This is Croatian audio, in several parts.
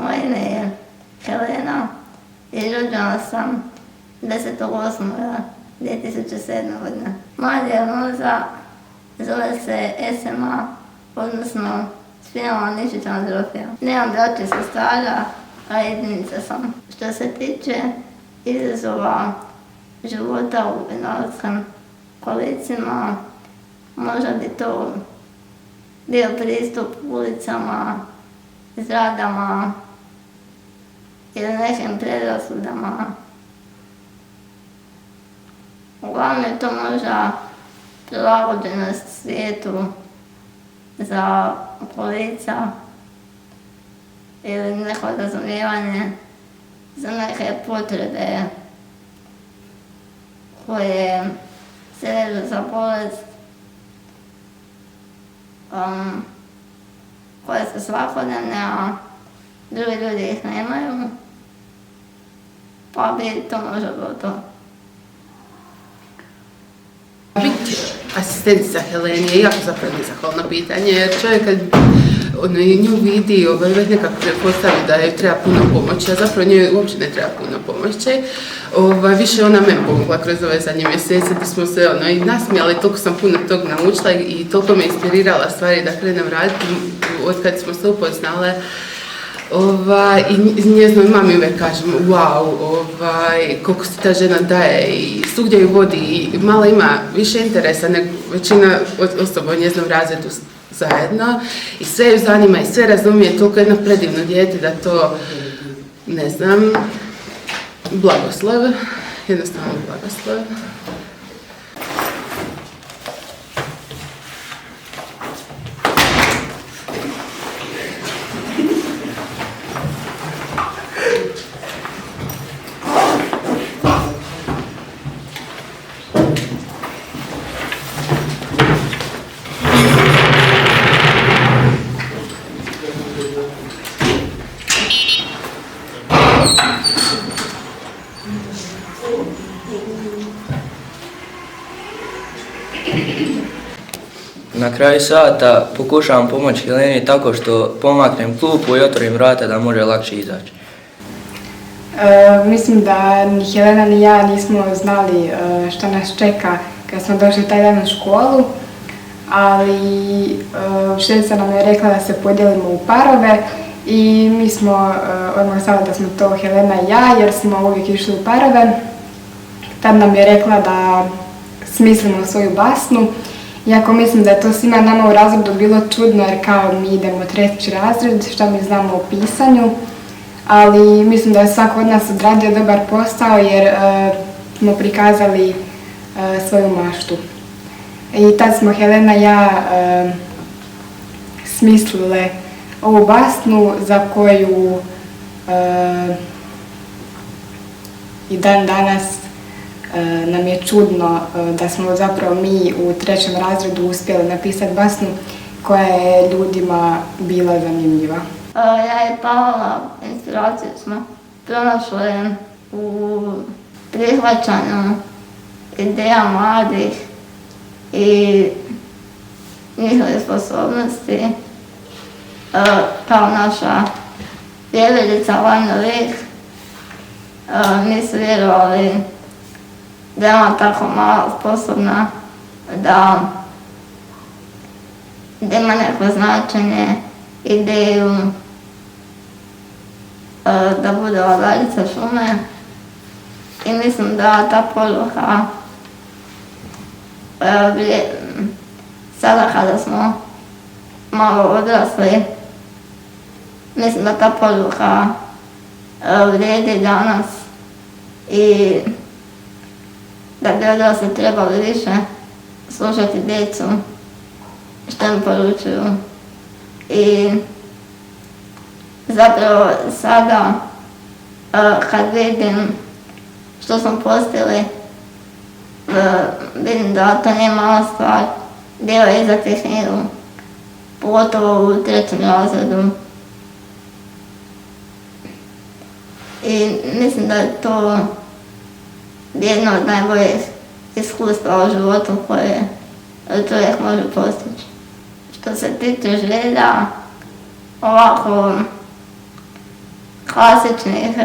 Moje ime je Helena i rođena sam 10.8.2007. godine. Moja dijagnoza zove se SMA, odnosno spinalna mišićna atrofija. Nemam braće i sestara, a jedinica sam. Što se tiče izazova života u invalidskim kolicima, možda bi to bio pristup ulicama, zgradama ili nekim predrasudama. Uglavnom je to možda prilagođenost svijetu za kolica ili neko razumijevanje za neke potrebe koje se vežu za bolest, koje su svakodnevne, a drugi ljudi ih nemaju, pa bi to možda bilo to. Biti asistentica Heleni je jako zapravo nezahvalno pitanje, jer čovjek kad nju vidi, već nekako pretpostavi da joj treba puno pomoći, a zapravo njoj uopće ne treba puno pomoći. Više ona meni pomogla kroz ove zadnje mjesece, da smo se i nasmijali, toliko sam puno tog naučila i toliko me inspirirala stvari da krenem raditi od kad smo se upoznale. I njezinoj mami uvijek kažem, wow, koliko se ta žena daje i svugdje ju vodi i malo ima više interesa nego većina osoba u njezinom razredu zajedno i sve ju zanima i sve razumije, toliko jedno predivno dijete da to, ne znam, blagoslov, jednostavno blagoslov. Na kraju sata pokušavam pomoći Heleni tako što pomaknem klupu i otvorim vrata da može lakše izaći. Mislim da ni Helena ni ja nismo znali što nas čeka kad smo došli taj dan u školu, ali učiteljica nam je rekla da se podijelimo u parove i mi smo odmah znali da smo to Helena i ja jer smo uvijek išli u parove. Tad nam je rekla da smislimo svoju basnu. Iako mislim da je to svima nama u razredu bilo čudno jer kao mi idemo 3. razred, šta mi znamo o pisanju, ali mislim da je svako od nas odradio dobar posao jer smo prikazali svoju maštu. I tad smo Helena i ja smislile ovu basnu za koju i dan danas nam je čudno da smo zapravo mi u 3. razredu uspjeli napisati basnu koja je ljudima bila zanimljiva. Ja i Paola inspiraciju smo pronašli u prihvaćanju ideja mladih i njihove sposobnosti kao naša prijevodica Lajna Lih, nisu vjerovali da je ona tako malo sposobna da ima neko značenje, ideju, da bude vladarica šume. I mislim da ta poruka sada kada smo malo odrasli, mislim da ta poruka vrijedi danas i da bi odrasli trebali više slušati djecu što im poručuju. I zapravo sada kad vidim što smo postigli, vidim da to nije mala stvar, dio je za knjigu, pogotovo u 3. razredu. I mislim da je to jedno od najboljih iskustva u životu koje čovjek može postići. Što se tiče želja, ovako klasičnih,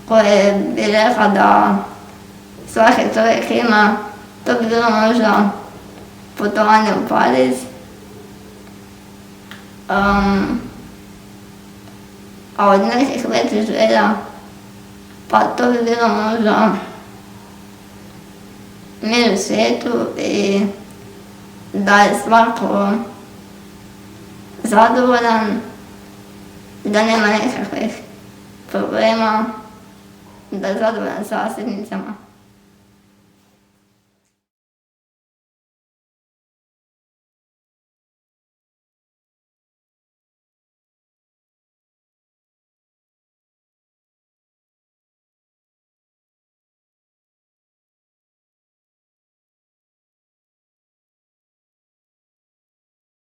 koje bi rekla da svaki čovjek ima, to bi bilo možda putovanje u Pariz. A od nekih većih želja, pa to bi bilo možda mir u svijetu i da je svako zadovoljan, da nema nekakvih problema, da je zadovoljan sa sjednicama.